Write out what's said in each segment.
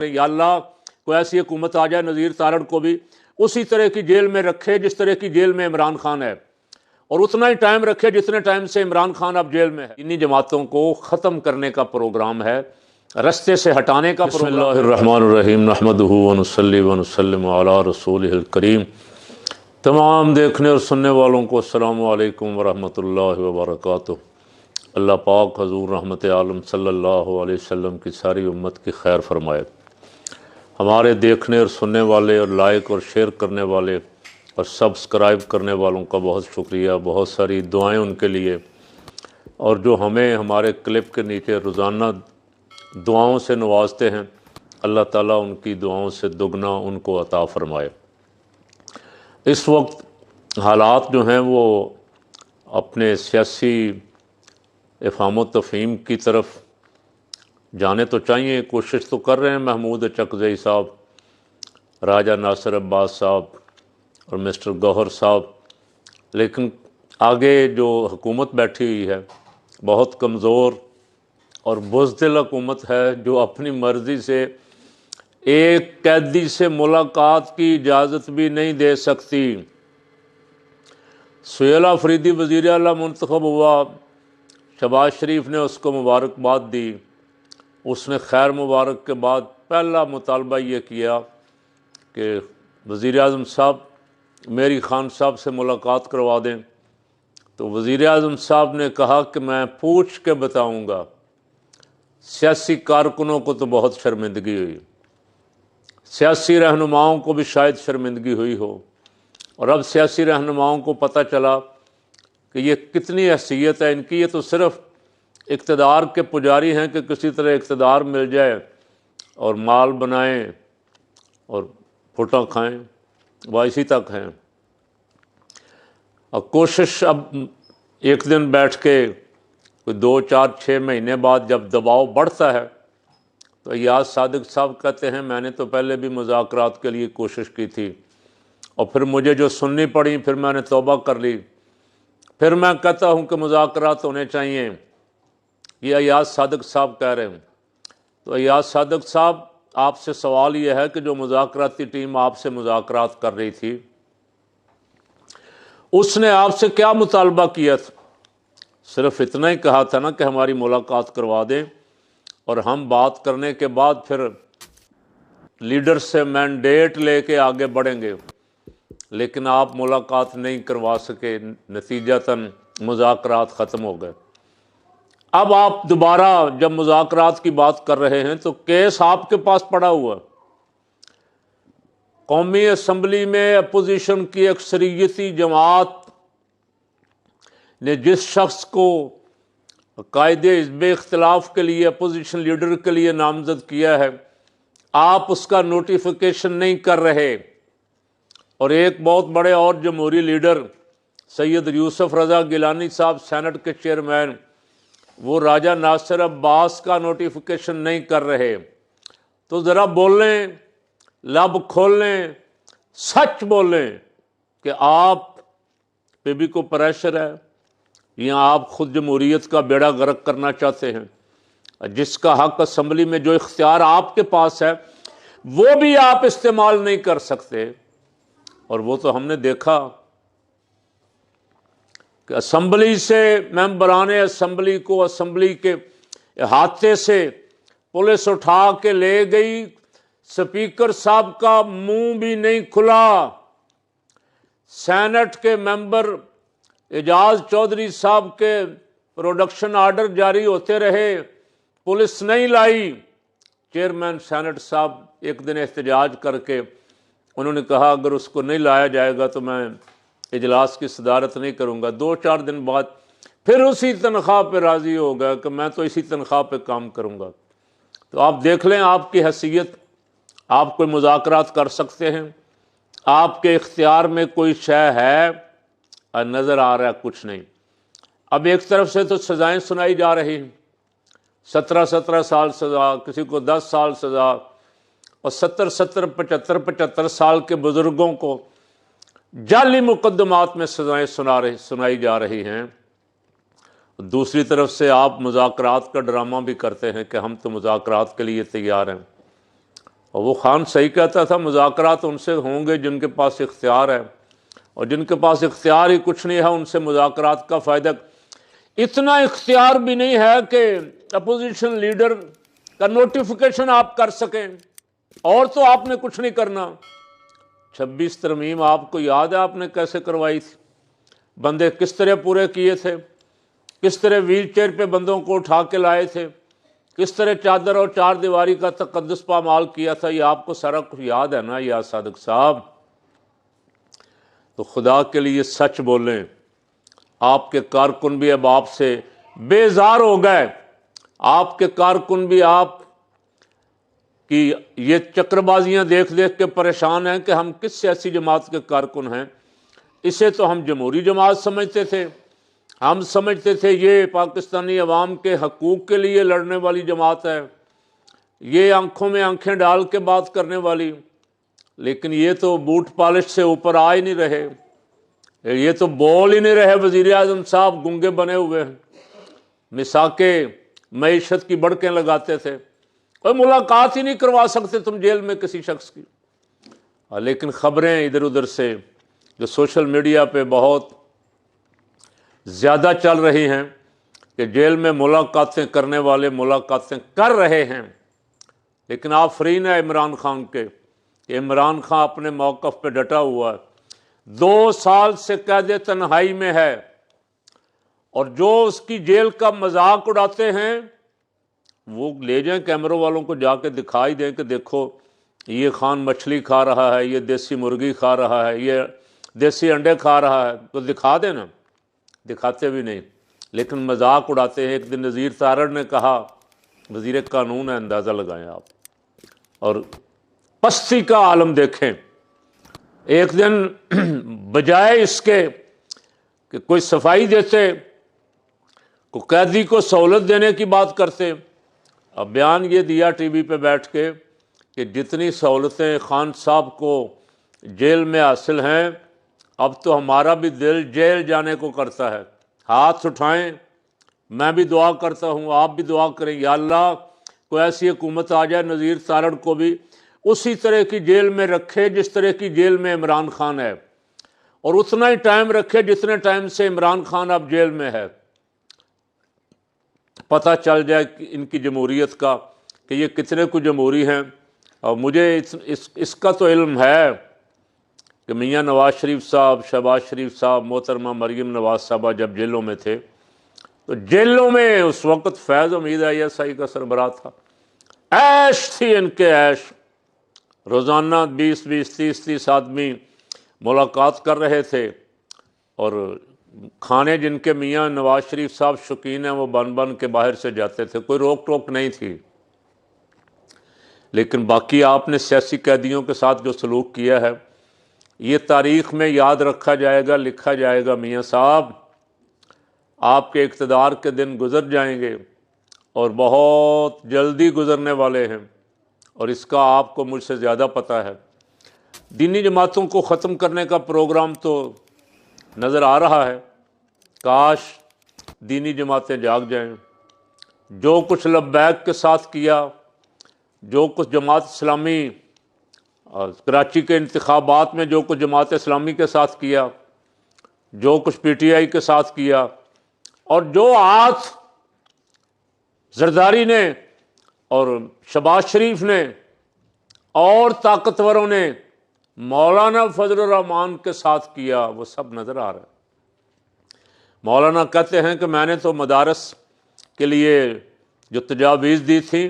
या अल्लाह कोई ऐसी हुकूमत आ जाए नज़ीर तारड़ को भी उसी तरह की जेल में रखे जिस तरह की जेल में इमरान खान है, और उतना ही टाइम रखे जितने टाइम से इमरान खान अब जेल में है। इन्हीं जमातों को ख़त्म करने का प्रोग्राम है, रस्ते से हटाने का प्रोग्राम। बिस्मिल्लाहिर्रहमानिर्रहीम नहमदुहु व नुसल्ली व नुसल्लिमु अला रसूलिहिल करीम। तमाम देखने और सुनने वालों को अस्सलामु अलैकुम व रहमतुल्लाहि व बरकातुहू। अल्लाह पाक हज़ूर रहमत आलम सल्लल्लाहु अलैहि वसल्लम की सारी उम्मत की खैर फरमाए। हमारे देखने और सुनने वाले और लाइक और शेयर करने वाले और सब्सक्राइब करने वालों का बहुत शुक्रिया, बहुत सारी दुआएं उनके लिए, और जो हमें हमारे क्लिप के नीचे रोज़ाना दुआओं से नवाजते हैं, अल्लाह ताला उनकी दुआओं से दुगना उनको अता फ़रमाए। इस वक्त हालात जो हैं वो अपने सियासी इफ़हाम व तफ़हीम की तरफ जाने तो चाहिए, कोशिश तो कर रहे हैं महमूद चकज़ई साहब, राजा नासिर अब्बास साहब और मिस्टर गौहर साहब, लेकिन आगे जो हुकूमत बैठी हुई है बहुत कमज़ोर और बुज़दिल हुकूमत है, जो अपनी मर्ज़ी से एक कैदी से मुलाकात की इजाज़त भी नहीं दे सकती। सुहेल अफरीदी वज़ीर आला मुंतखब हुआ, शहबाज शरीफ ने उसको मुबारकबाद दी। उसने खैर मुबारक के बाद पहला मुतालबा ये किया कि वज़ीर आज़म साहब मेरी खान साहब से मुलाकात करवा दें। तो वज़ीर आज़म साहब ने कहा कि मैं पूछ के बताऊंगा। सियासी कारकुनों को तो बहुत शर्मिंदगी हुई, सियासी रहनुमाओं को भी शायद शर्मिंदगी हुई हो, और अब सियासी रहनुमाओं को पता चला कि ये कितनी हैसियत है इनकी, ये तो सिर्फ़ इक़्तिदार के पुजारी हैं कि किसी तरह इक़्तिदार मिल जाए और माल बनाएं और फुटा खाएं, वह इसी तक हैं। और कोशिश अब एक दिन बैठ के कोई 2, 4, 6 महीने बाद जब दबाव बढ़ता है तो याद सादिक साहब कहते हैं मैंने तो पहले भी मुज़ाकरात के लिए कोशिश की थी और फिर मुझे जो सुननी पड़ी फिर मैंने तौबा कर ली, फिर मैं कहता हूँ कि मुज़ाकरात होने चाहिए। ये अयाज सादिक साहब कह रहे हैं। तो अयाज सादिक साहब आपसे सवाल यह है कि जो मुज़ाकराती टीम आपसे मुज़ाकरात कर रही थी उसने आपसे क्या मुतालबा किया था? सिर्फ इतना ही कहा था ना कि हमारी मुलाकात करवा दें और हम बात करने के बाद फिर लीडर से मैंडेट लेके आगे बढ़ेंगे, लेकिन आप मुलाकात नहीं करवा सके, नतीजतन मुज़ाकरात ख़त्म हो गए। अब आप दोबारा जब मुज़ाकरात की बात कर रहे हैं तो केस आपके पास पड़ा हुआ। कौमी असम्बली में अपोजिशन की अक्सरियती जमात ने जिस शख्स को कायदे हिज़्ब इख्तिलाफ के लिए अपोजिशन लीडर के लिए नामज़द किया है, आप उसका नोटिफिकेशन नहीं कर रहे। और एक बहुत बड़े और जमहूरी लीडर सैयद यूसुफ रज़ा गिलानी साहब, सेनेट के चेयरमैन, वो राजा नासिर अब्बास का नोटिफिकेशन नहीं कर रहे। तो ज़रा बोलें, लब खोलें, सच बोलें कि आप पे भी को प्रेशर है या आप खुद जमहूरियत का बेड़ा गर्क करना चाहते हैं। जिसका हक असम्बली में जो इख्तियार आपके पास है वो भी आप इस्तेमाल नहीं कर सकते। और वो तो हमने देखा कि असम्बली से मेंबरान असम्बली को असम्बली के अहाते से पुलिस उठा के ले गई, स्पीकर साहब का मुंह भी नहीं खुला। सेनेट के मेंबर एजाज चौधरी साहब के प्रोडक्शन आर्डर जारी होते रहे, पुलिस नहीं लाई। चेयरमैन सेनेट साहब एक दिन एहतजाज करके उन्होंने कहा अगर उसको नहीं लाया जाएगा तो मैं इजलास की सदारत नहीं करूँगा। 2-4 दिन बाद फिर उसी तनख्वाह पे राज़ी हो गया कि मैं तो इसी तनख्वाह पे काम करूँगा। तो आप देख लें आपकी हैसियत, आप कोई मुज़ाकरात कर सकते हैं, आपके इख्तियार में कोई शय है और नज़र आ रहा है कुछ नहीं। अब एक तरफ से तो सज़ाएँ सुनाई जा रही हैं, 17-17 साल सज़ा, किसी को 10 साल सज़ा, और 70-70, 75-75 साल के बुज़ुर्गों को जाली मुकदमात में सज़ाएँ सुनाई जा रही हैं। दूसरी तरफ से आप मुज़ाकरात का ड्रामा भी करते हैं कि हम तो मुज़ाकरात के लिए तैयार हैं। اور وہ خان صحیح کہتا تھا، مذاکرات ان سے ہوں گے جن کے پاس اختیار ہے، اور جن کے پاس اختیار ہی کچھ نہیں ہے ان سے مذاکرات کا فائدہ۔ اتنا اختیار بھی نہیں ہے کہ اپوزیشن لیڈر کا نوٹیفیکیشن آپ کر سکیں، اور تو آپ نے کچھ نہیں کرنا۔ 26 ترمیم آپ کو یاد ہے آپ نے کیسے کروائی تھی، بندے کس طرح پورے کیے تھے، کس طرح ویل چیئر پہ بندوں کو اٹھا کے لائے تھے، کس طرح چادر اور چار دیواری کا تقدس پامال کیا تھا، یہ آپ کو سارا کچھ یاد ہے نا یا صادق صاحب؟ تو خدا کے لیے سچ بولیں، آپ کے کارکن بھی اب آپ سے بیزار ہو گئے، آپ کے کارکن بھی آپ کی یہ چکر بازیاں دیکھ دیکھ کے پریشان ہیں کہ ہم کس سیاسی جماعت کے کارکن ہیں۔ اسے تو ہم جمہوری جماعت سمجھتے تھے، ہم سمجھتے تھے یہ پاکستانی عوام کے حقوق کے لیے لڑنے والی جماعت ہے، یہ آنکھوں میں آنکھیں ڈال کے بات کرنے والی، لیکن یہ تو بوٹ پالش سے اوپر آ ہی نہیں رہے، یہ تو بول ہی نہیں رہے۔ وزیر اعظم صاحب گنگے بنے ہوئے ہیں، مساکیں معیشت کی بڑکیں لگاتے تھے، کوئی ملاقات ہی نہیں کروا سکتے تم جیل میں کسی شخص کی۔ لیکن خبریں ادھر ادھر سے جو سوشل میڈیا پہ بہت زیادہ چل رہی ہیں کہ جیل میں ملاقاتیں کرنے والے ملاقاتیں کر رہے ہیں، لیکن آفرین ہے عمران خان کے کہ عمران خان اپنے موقف پہ ڈٹا ہوا ہے، 2 سال سے قید تنہائی میں ہے، اور جو اس کی جیل کا مذاق اڑاتے ہیں وہ لے جائیں کیمروں والوں کو جا کے دکھائی دیں کہ دیکھو یہ خان مچھلی کھا رہا ہے، یہ دیسی مرغی کھا رہا ہے، یہ دیسی انڈے کھا رہا ہے، تو دکھا دیں نا، دکھاتے بھی نہیں، لیکن مذاق اڑاتے ہیں۔ ایک دن نذیر تارڑ نے کہا، وزیر قانون ہے، اندازہ لگائیں آپ، اور پستی کا عالم دیکھیں، ایک دن بجائے اس کے کہ کوئی صفائی دیتے، کوئی قیدی کو سہولت دینے کی بات کرتے، اب بیان یہ دیا ٹی وی پہ بیٹھ کے کہ جتنی سہولتیں خان صاحب کو جیل میں حاصل ہیں، اب تو ہمارا بھی دل جیل جانے کو کرتا ہے۔ ہاتھ اٹھائیں، میں بھی دعا کرتا ہوں، آپ بھی دعا کریں، یا اللہ کوئی ایسی حکومت آ جائے نذیر تارڑ کو بھی اسی طرح کی جیل میں رکھے جس طرح کی جیل میں عمران خان ہے، اور اتنا ہی ٹائم رکھے جتنے ٹائم سے عمران خان اب جیل میں ہے۔ پتہ چل جائے کہ ان کی جمہوریت کا کہ یہ کتنے کو جمہوری ہیں۔ اور مجھے اس کا تو علم ہے کہ میاں نواز شریف صاحب، شہباز شریف صاحب، محترمہ مریم نواز صاحبہ جب جیلوں میں تھے تو جیلوں میں اس وقت فیض حمید ISI کا سربراہ تھا، عیش تھی ان کے عیش، روزانہ 20 30 آدمی ملاقات کر رہے تھے، اور کھانے جن کے میاں نواز شریف صاحب شوقین ہیں وہ بن بن کے باہر سے جاتے تھے، کوئی روک ٹوک نہیں تھی۔ لیکن باقی آپ نے سیاسی قیدیوں کے ساتھ جو سلوک کیا ہے یہ تاریخ میں یاد رکھا جائے گا، لکھا جائے گا۔ میاں صاحب آپ کے اقتدار کے دن گزر جائیں گے، اور بہت جلدی گزرنے والے ہیں، اور اس کا آپ کو مجھ سے زیادہ پتہ ہے۔ دینی جماعتوں کو ختم کرنے کا پروگرام تو نظر آ رہا ہے، کاش دینی جماعتیں جاگ جائیں۔ جو کچھ لبیک کے ساتھ کیا، جو کچھ جماعت اسلامی کراچی کے انتخابات میں جو کچھ جماعت اسلامی کے ساتھ کیا، جو کچھ PTI کے ساتھ کیا، اور جو ہاتھ زرداری نے اور شہباز شریف نے اور طاقتوروں نے مولانا فضل الرحمان کے ساتھ کیا، وہ سب نظر آ رہا ہے۔ مولانا کہتے ہیں کہ میں نے تو مدارس کے لیے جو تجاویز دی تھی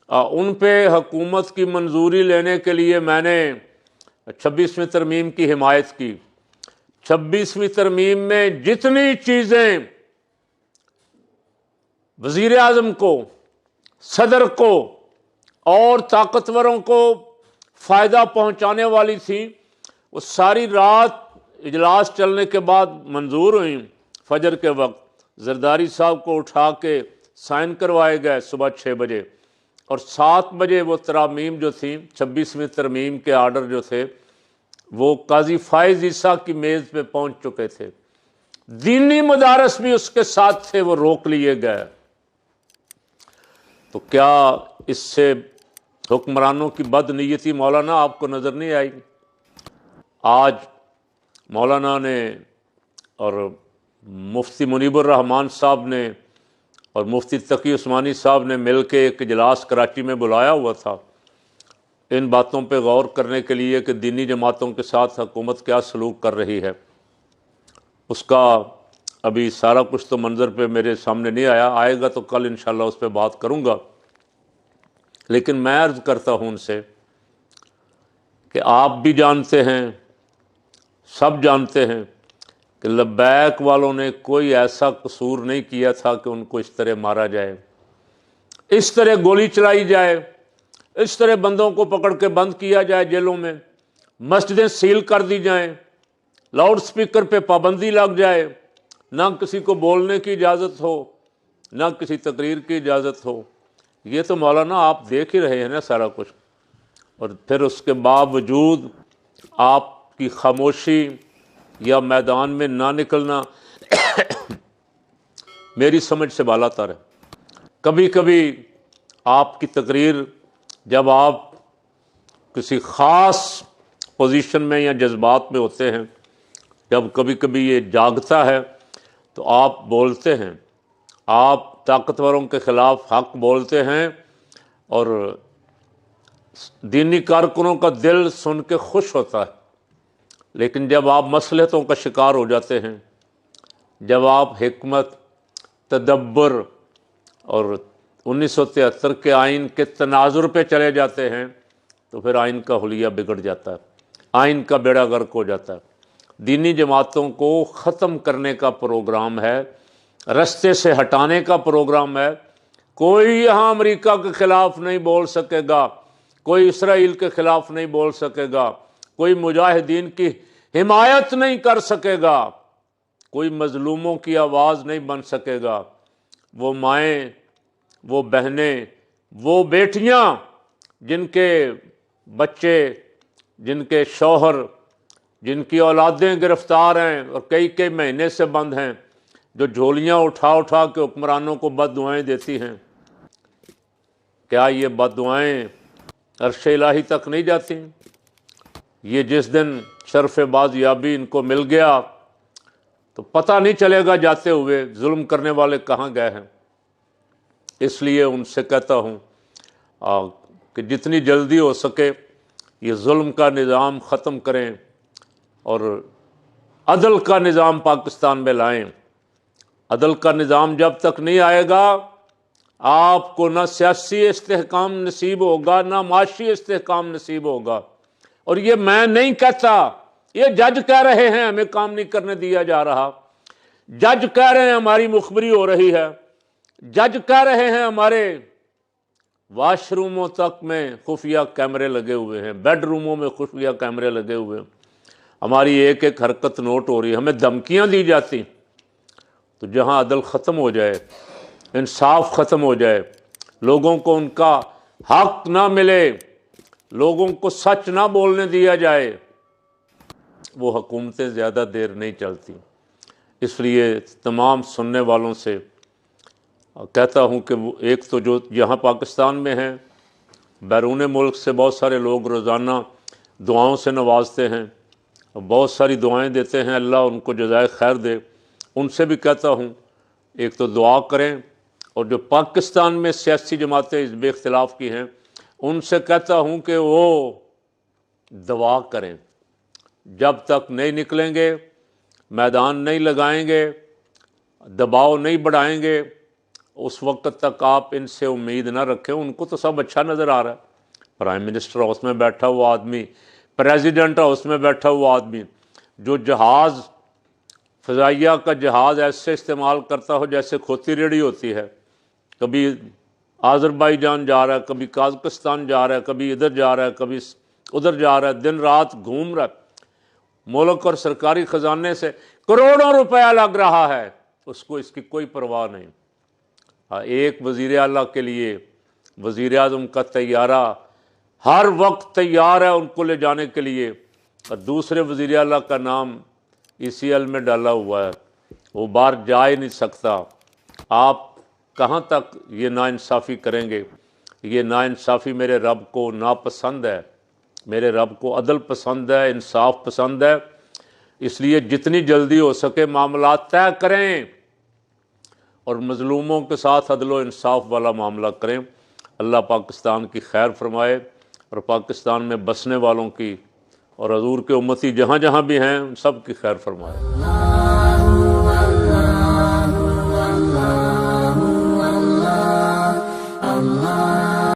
ان پہ حکومت کی منظوری لینے کے لیے میں نے 26ویں ترمیم کی حمایت کی۔ 26ویں ترمیم میں جتنی چیزیں وزیر اعظم کو، صدر کو اور طاقتوروں کو فائدہ پہنچانے والی تھیں، وہ ساری رات اجلاس چلنے کے بعد منظور ہوئیں۔ فجر کے وقت زرداری صاحب کو اٹھا کے سائن کروائے گئے صبح 6 بجے، اور 7 بجے وہ ترامیم جو تھیں 26ویں ترمیم کے آرڈر جو تھے وہ قاضی فائز عیسیٰ کی میز پہ پہنچ چکے تھے۔ دینی مدارس بھی اس کے ساتھ تھے، وہ روک لیے گئے۔ تو کیا اس سے हुक्मरानों की बदनीयती मौलाना आपको नज़र नहीं आई? आज मौलाना ने और मुफ्ती मुनीबुर रहमान साहब ने और मुफ्ती तकी उस्मानी साहब ने मिल के एक इजलास कराची में बुलाया हुआ था इन बातों पे गौर करने के लिए कि दीनी जमातों के साथ हुकूमत क्या सलूक कर रही है। उसका अभी सारा कुछ तो मंज़र पे मेरे सामने नहीं आया, आएगा तो कल इंशाल्लाह उस पर बात करूँगा। लेकिन मैं अर्ज़ करता हूँ उनसे कि आप भी जानते हैं, सब जानते हैं कि लब्बैक वालों ने कोई ऐसा कसूर नहीं किया था कि उनको इस तरह मारा जाए, इस तरह गोली चलाई जाए, इस तरह बंदों को पकड़ के बंद किया जाए जेलों में, मस्जिदें सील कर दी जाएं, लाउड स्पीकर पे पाबंदी लग जाए, ना किसी को बोलने की इजाज़त हो, ना किसी तकरीर की इजाज़त हो। ये तो मौलाना आप देख ही रहे हैं ना सारा कुछ। और फिर उसके बावजूद आपकी खामोशी या मैदान में ना निकलना मेरी समझ से बालातर है। कभी कभी आपकी तकरीर, जब आप किसी ख़ास पोजीशन में या जज्बात में होते हैं, जब कभी कभी ये जागता है तो आप बोलते हैं, आप ताकतवरों के ख़िलाफ़ हक बोलते हैं और दीनी कारकुनों का दिल सुन के खुश होता है। लेकिन जब आप मसलहतों का शिकार हो जाते हैं, जब आप हिकमत, तदब्बर और 1973 के आइन के तनाजुर पे चले जाते हैं तो फिर आइन का हुलिया बिगड़ जाता है, आइन का बेड़ा गर्क हो जाता है। दीनी जमातों को ख़त्म करने का प्रोग्राम है, रस्ते से हटाने का प्रोग्राम है। कोई यहाँ अमेरिका के ख़िलाफ़ नहीं बोल सकेगा, कोई इसराइल के ख़िलाफ़ नहीं बोल सकेगा, कोई मुजाहिदीन की हिमायत नहीं कर सकेगा, कोई मज़लूमों की आवाज़ नहीं बन सकेगा। वो माएँ, वो बहनें, वो बेटियाँ जिनके बच्चे, जिनके शौहर, जिनकी औलादें गिरफ़्तार हैं और कई कई महीने से बंद हैं, जो झोलियाँ उठा उठा के हुक्मरानों को बद्दुआएँ देती हैं, क्या ये बद्दुआएँ अर्श इलाही तक नहीं जाती? ये जिस दिन शर्फ़ बाज़याबी इनको मिल गया तो पता नहीं चलेगा जाते हुए जुल्म करने वाले कहाँ गए हैं। इसलिए उनसे कहता हूँ कि जितनी जल्दी हो सके ये जुल्म का निज़ाम ख़त्म करें और अदल का निज़ाम पाकिस्तान में लाएं। अदल का निज़ाम जब तक नहीं आएगा, आपको ना सियासी इस्तेहकाम नसीब होगा, ना माशी इस्तेहकाम नसीब होगा। और ये मैं नहीं कहता, ये जज कह रहे हैं हमें काम नहीं करने दिया जा रहा, जज कह रहे हैं हमारी मुखबरी हो रही है, जज कह रहे हैं हमारे वाशरूमों तक में खुफिया कैमरे लगे हुए हैं, बेडरूमों में खुफिया कैमरे लगे हुए हैं, हमारी एक एक हरकत नोट हो रही है, हमें धमकियां दी जाती। तो जहां अदल ख़त्म हो जाए, इंसाफ ख़त्म हो जाए, लोगों को उनका हक ना मिले, लोगों को सच ना बोलने दिया जाए, वो हुकूमतें ज़्यादा देर नहीं चलती। इसलिए तमाम सुनने वालों से कहता हूँ कि वो एक तो जो यहाँ पाकिस्तान में हैं, बैरून मुल्क से बहुत सारे लोग रोज़ाना दुआओं से नवाजते हैं, बहुत सारी दुआएं देते हैं, अल्लाह उनको जज़ाए खैर दे। उनसे भी कहता हूँ एक तो दुआ करें, और जो पाकिस्तान में सियासी जमातें हिज़्ब इख्तिलाफ़ की हैं उनसे कहता हूँ कि वो दुआ करें। जब तक नहीं निकलेंगे, मैदान नहीं लगाएंगे, दबाव नहीं बढ़ाएंगे, उस वक्त तक आप इनसे उम्मीद ना रखें। उनको तो सब अच्छा नज़र आ रहा है, प्राइम मिनिस्टर हाउस में बैठा हुआ आदमी, प्रेसिडेंट हाउस में बैठा हुआ आदमी, जो जहाज़, फ़ज़ाइया का जहाज़ ऐसे इस्तेमाल करता हो जैसे खोती रेडी होती है, कभी आज़रबाईजान जा रहा है, कभी काज़किस्तान जा रहा है, कभी इधर जा रहा है, कभी उधर जा रहा है, दिन रात घूम रहा है, मुल्क और सरकारी ख़जाने से करोड़ों रुपया लग रहा है, उसको इसकी कोई परवाह नहीं। एक वज़ीर आला के लिए वज़ीर आज़म का तैयारा हर वक्त तैयार है उनको ले जाने के लिए, और दूसरे वज़ीर आला का नाम ECL में डाला हुआ है, वो बाहर जा ही नहीं सकता। आप कहाँ तक ये नाइंसाफ़ी करेंगे? یہ ناانصافی میرے رب کو ناپسند ہے، میرے رب کو عدل پسند ہے، انصاف پسند ہے، اس لیے جتنی جلدی ہو سکے معاملات طے کریں اور مظلوموں کے ساتھ عدل و انصاف والا معاملہ کریں۔ اللہ پاکستان کی خیر فرمائے اور پاکستان میں بسنے والوں کی اور حضور کے امتی جہاں جہاں بھی ہیں ان سب کی خیر فرمائے۔